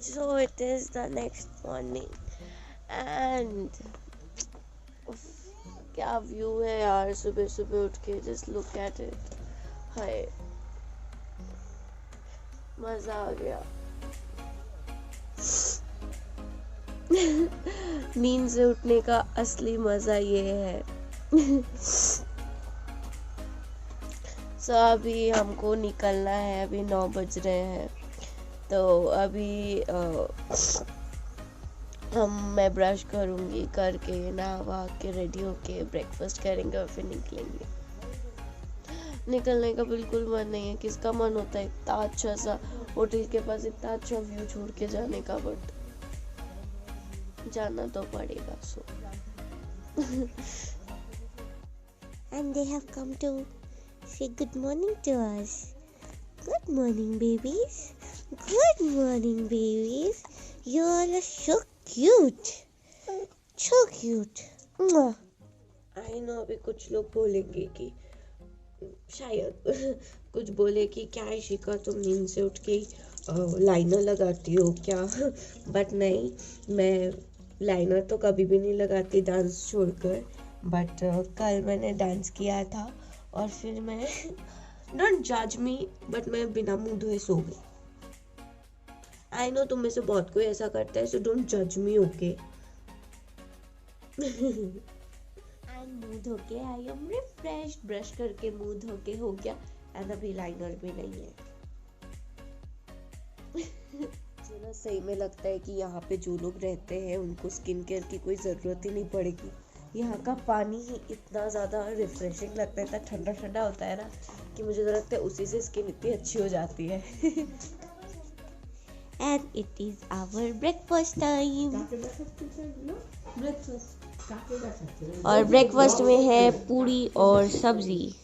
So it is the next morning and क्या view है यार, सुबह सुबह उठ के जस्ट लुक एट इट। हाय, मजा आ गया। नींद से उठने का असली मजा ये है। सो अभी हमको निकलना है, अभी 9 बज रहे हैं। तो अभी मैं ब्रश करूँगी, करके नहा के रेडी होके ब्रेकफास्ट करेंगे और फिर निकलेंगे। निकलने का बिल्कुल मन नहीं है। किसका मन होता है इतना अच्छा सा होटल के पास इतना अच्छा व्यू छोड़ के जाने का, बट जाना तो पड़ेगा। सो And they have come to say good morning to us. Good morning, babies. Good morning, babies. You all are so cute. So cute. Mwah. I know अभी कुछ लोग बोलेंगे कि शायद कुछ बोले कि क्या इशिका तुम नींद से उठ के लाइनर लगाती हो क्या? बट नहीं, मैं लाइनर तो कभी भी नहीं लगाती डांस छोड़कर। बट कल मैंने डांस किया था और फिर मैं डोंट जज मी, बट मैं बिना मुंह धोए सो गई। आई नो तुम में से बहुत कोई ऐसा करता है, सो डोंट जज मी, ओके? मुंह धो के आई एम रिफ्रेश्ड, ब्रश करके मुंह धो के हो गया। एंड अभी लाइनर भी नहीं है। मुझे ना सही में लगता है कि यहाँ पे जो लोग रहते हैं उनको स्किन केयर की कोई ज़रूरत ही नहीं पड़ेगी। यहाँ का पानी ही इतना ज़्यादा रिफ्रेशिंग लगता है, इतना ठंडा ठंडा होता है ना कि मुझे तो लगता है उसी से स्किन इतनी अच्छी हो जाती है। And it is our breakfast time. और ब्रेकफास्ट में है पूरी और सब्जी।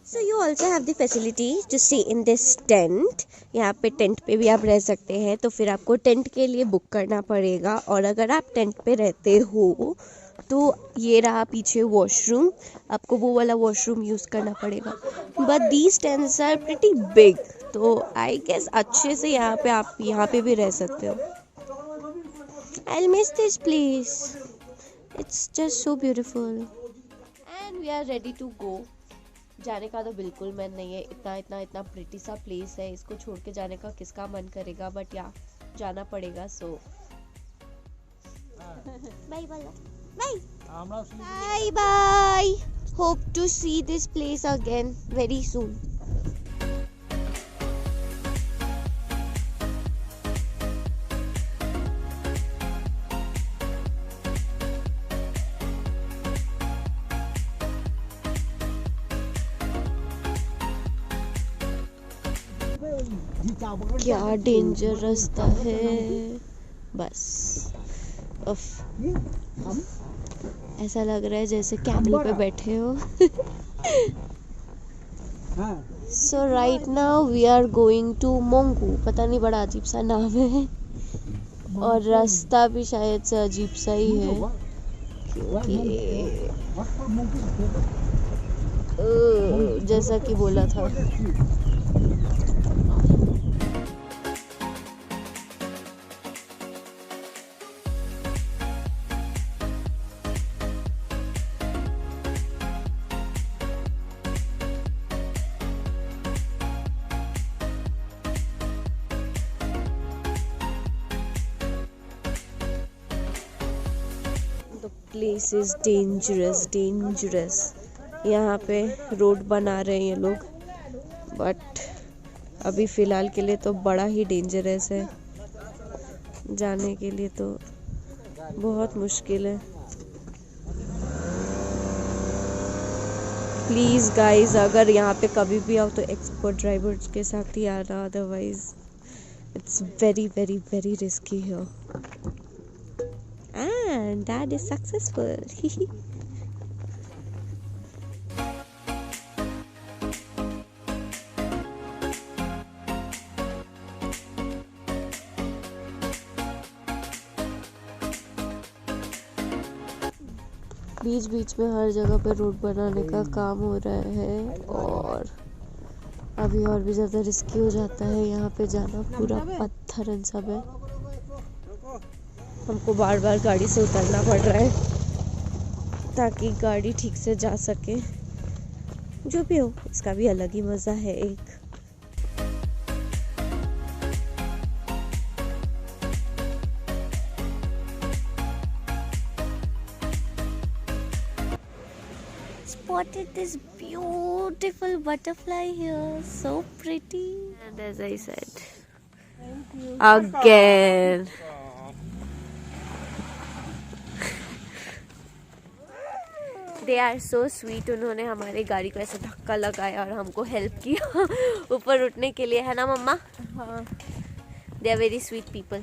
So you also have the facility to stay in this tent. यहाँ पे टेंट पे भी आप रह सकते हैं, तो फिर आपको टेंट के लिए बुक करना पड़ेगा। और अगर आप टेंट पे रहते हो तो ये रहा पीछे वॉशरूम, आपको वो वाला वॉशरूम यूज़ करना पड़ेगा। But these tents are pretty big, तो आई गेस अच्छे से आप यहाँ पे भी रह सकते हो। I'll miss this place. It's just so beautiful. And we are ready to go. जाने का तो बिल्कुल मन नहीं है, इतना प्रिटी सा प्लेस है, इसको छोड़ के जाने का किसका मन करेगा? बट या जाना पड़ेगा। सो Bye, bye. Bye. Bye, bye. Hope to see this place again very soon. क्या डेंजर रास्ता है, बस ऐसा लग रहा है जैसे कैमल पे बैठे हो। So right now we are going to Mongu. पता नहीं, बड़ा अजीब सा नाम है और रास्ता भी शायद से अजीब सा ही है, क्योंकि जैसा कि बोला था। Place is dangerous. यहाँ पे रोड बना रहे हैं ये लोग, बट अभी फ़िलहाल के लिए तो बड़ा ही डेंजरस है। जाने के लिए तो बहुत मुश्किल है। प्लीज़ गाइस, अगर यहाँ पे कभी भी आओ तो एक्सपर्ट ड्राइवर्स के साथ ही आना, otherwise it's very very very risky है। And Dad is successful. बीच बीच में हर जगह पे रोड बनाने का काम हो रहा है और अभी और भी ज़्यादा रिस्की हो जाता है यहाँ पे जाना, पूरा पत्थर इन सब है। हमको बार बार गाड़ी से उतरना पड़ रहा है ताकि गाड़ी ठीक से जा सके। जो भी हो, इसका भी अलग ही मज़ा है एक। Spotted this beautiful butterfly here, so pretty. And as I said, again. They are so sweet. उन्होंने हमारी गाड़ी को ऐसे धक्का लगाया और हमको हेल्प किया ऊपर उठने के लिए, है ना मम्मा? हाँ। They are very sweet people.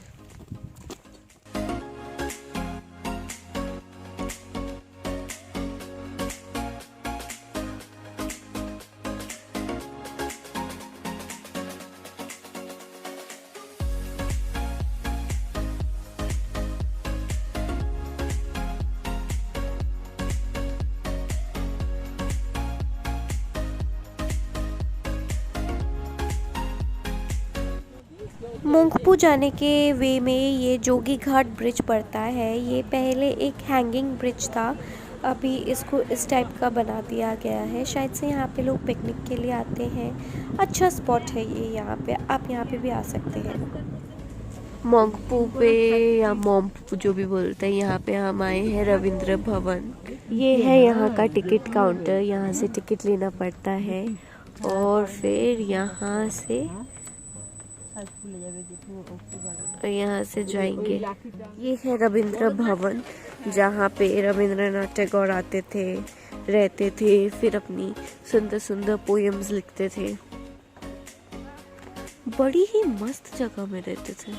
मोंगपू जाने के वे में ये जोगी घाट ब्रिज पड़ता है। ये पहले एक हैंगिंग ब्रिज था, अभी इसको इस टाइप का बना दिया गया है। शायद से यहाँ पे लोग पिकनिक के लिए आते हैं। अच्छा स्पॉट है ये, यहाँ पे आप यहाँ पे भी आ सकते हैं। मोंगपू पे या मोंगपू जो भी बोलते हैं, यहाँ पे हम आए हैं रविंद्र भवन। ये है यहाँ का टिकट काउंटर, यहाँ से टिकट लेना पड़ता है और फिर यहाँ से जाएंगे। ये है रविंद्र भवन, जहाँ पे रविंद्रनाथ टैगोर आते थे, रहते थे, फिर अपनी सुंदर सुंदर पोएम्स लिखते थे। बड़ी ही मस्त जगह में रहते थे।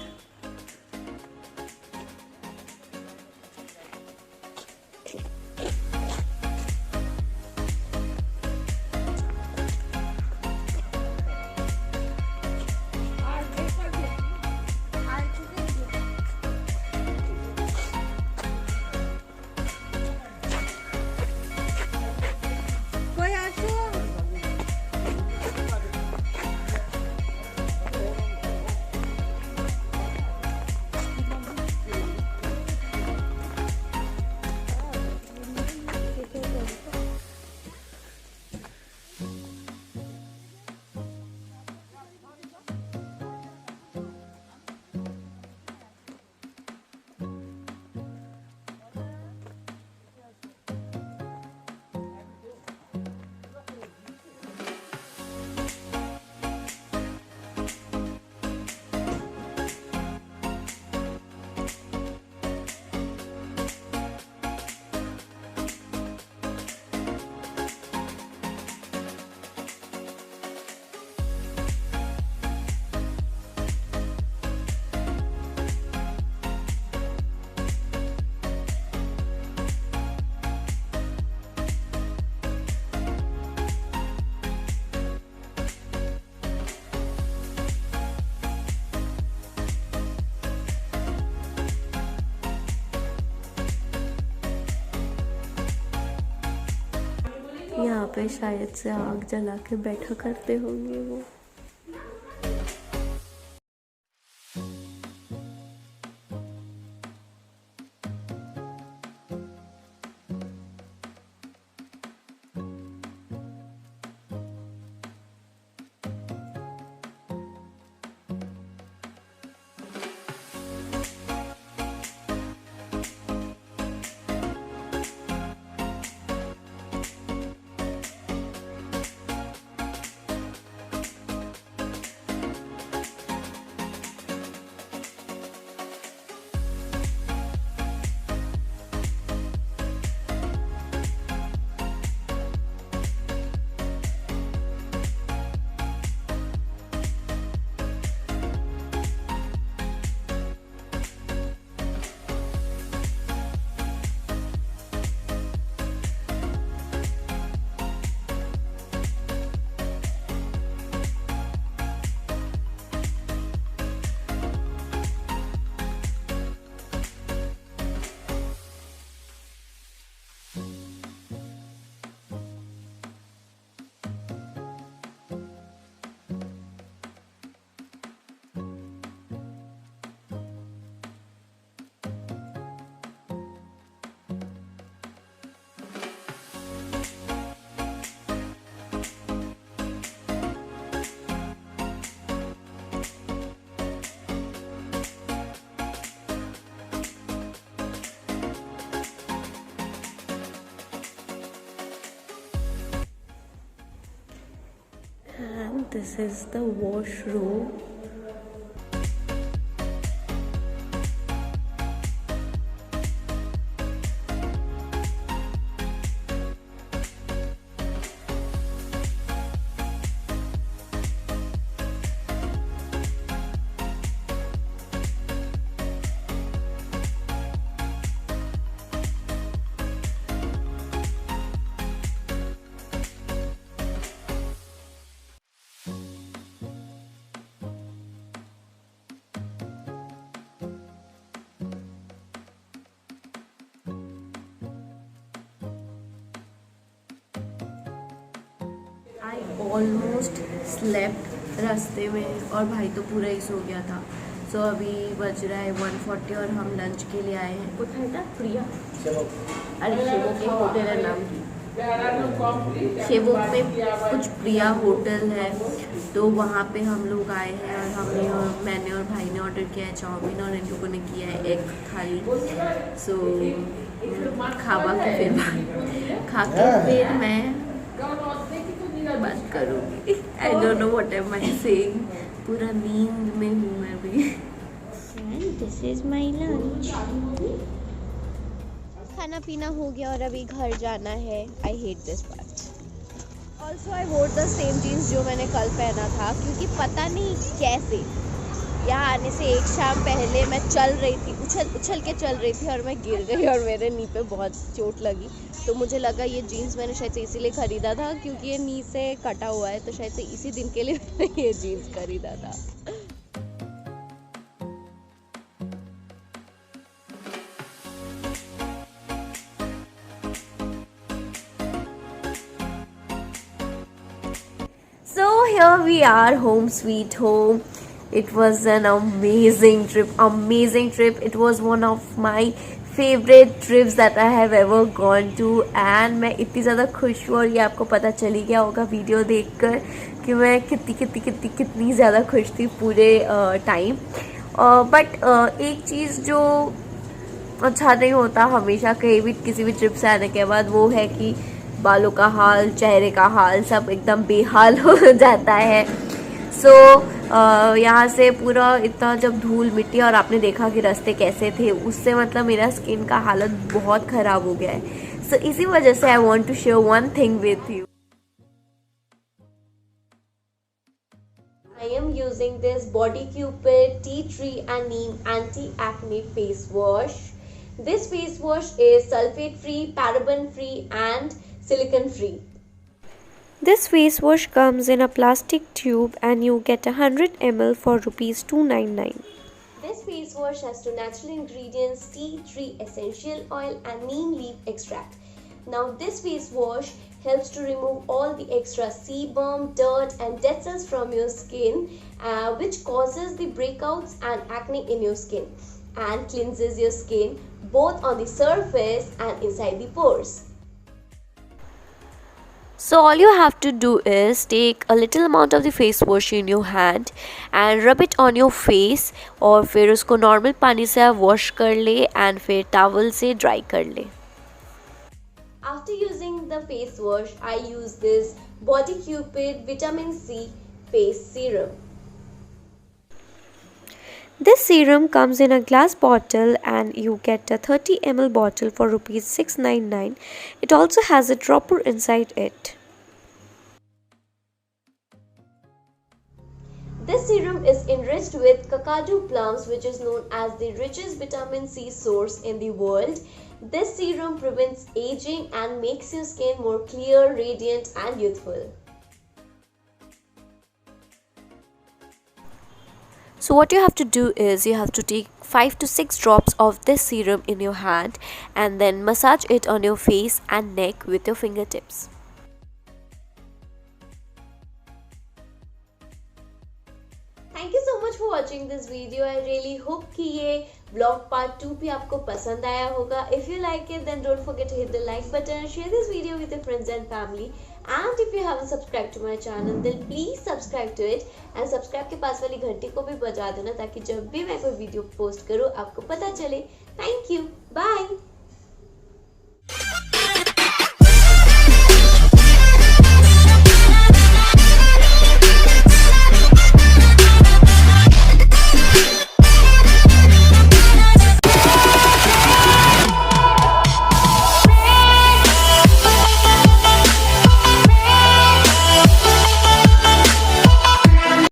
यहाँ पे शायद से आग जला के बैठा करते होंगे वो। This is the washroom. I almost slept रास्ते में और भाई तो पूरा ही सो गया था. सो अभी बज रहा है 1:40 और हम लंच के लिए आए हैं. कुछ है था प्रिया, अरे शेवोक के होटल है नाम की, शेवोक में कुछ प्रिया होटल है, तो वहाँ पे हम लोग आए हैं. और हमने और मैंने और भाई ने ऑर्डर किया है चाउमीन और इन लोगों ने किया है एग थाली. सो खा के फिर मैं बात करूँगी. I don't know what am I saying. पूरा नींद में हूँ मैं भी. And this is my lunch. खाना पीना हो गया और अभी घर जाना है. I hate this part. Also I वोर द सेम जीन्स जो मैंने कल पहना था, क्योंकि पता नहीं कैसे यहाँ आने से एक शाम पहले मैं चल रही थी, उछल के चल रही थी और मैं गिर गई और मेरे नी पे बहुत चोट लगी. तो मुझे लगा ये जीन्स मैंने शायद से इसीलिए ख़रीदा था क्योंकि ये नी से कटा हुआ है, तो शायद से इसी दिन के लिए मैंने ये जीन्स ख़रीदा था. So here we are, home sweet home. It was an amazing trip. It was one of my favorite trips that I have ever gone to. And मैं इतनी ज़्यादा खुश हूँ और ये आपको पता चल ही गया होगा वीडियो देखकर कि मैं कितनी ज़्यादा खुश थी पूरे टाइम. बट एक चीज़ जो अच्छा नहीं होता हमेशा कहीं भी किसी भी ट्रिप से आने के बाद, वो है कि बालों का हाल, चेहरे का हाल सब एकदम बेहाल हो जाता है. सो यहाँ से पूरा इतना जब धूल मिट्टी, और आपने देखा कि रास्ते कैसे थे, उससे मतलब मेरा स्किन का हालत बहुत ख़राब हो गया है. सो इसी वजह से I want to share one thing with you. I am using this Body Cupid Tea Tree and Neem Anti-Acne Face Wash. This face wash is sulfate free, paraben free and silicone free. This face wash comes in a plastic tube and you get 100 ml for rupees 299. This face wash has 2 natural ingredients, tea tree essential oil and neem leaf extract. Now this face wash helps to remove all the extra sebum, dirt and dead cells from your skin, which causes the breakouts and acne in your skin, and cleanses your skin both on the surface and inside the pores. So all you have to do is take a little amount of the face wash in your hand and rub it on your face, और फिर उसको normal पानी से आप wash कर ले and फिर towel से ड्राई कर ले. After using the face wash, I use this Body Cupid Vitamin C Face Serum. This serum comes in a glass bottle and you get a 30 ml bottle for rupees 699. It also has a dropper inside it. This serum is enriched with kakadu plums, which is known as the richest vitamin C source in the world. This serum prevents aging and makes your skin more clear, radiant and youthful. So what you have to do is you have to take 5 to 6 drops of this serum in your hand and then massage it on your face and neck with your fingertips. Thank you so much for watching this video. I really hope कि ये vlog part 2 भी आपको पसंद आया होगा. If you like it, then don't forget to hit the like button and share this video with your friends and family. And if you haven't subscribed to my channel, then please subscribe to it and subscribe के पास वाली घंटी को भी बजा देना ताकि जब भी मैं कोई वीडियो पोस्ट करूँ आपको पता चले. Thank you. Bye.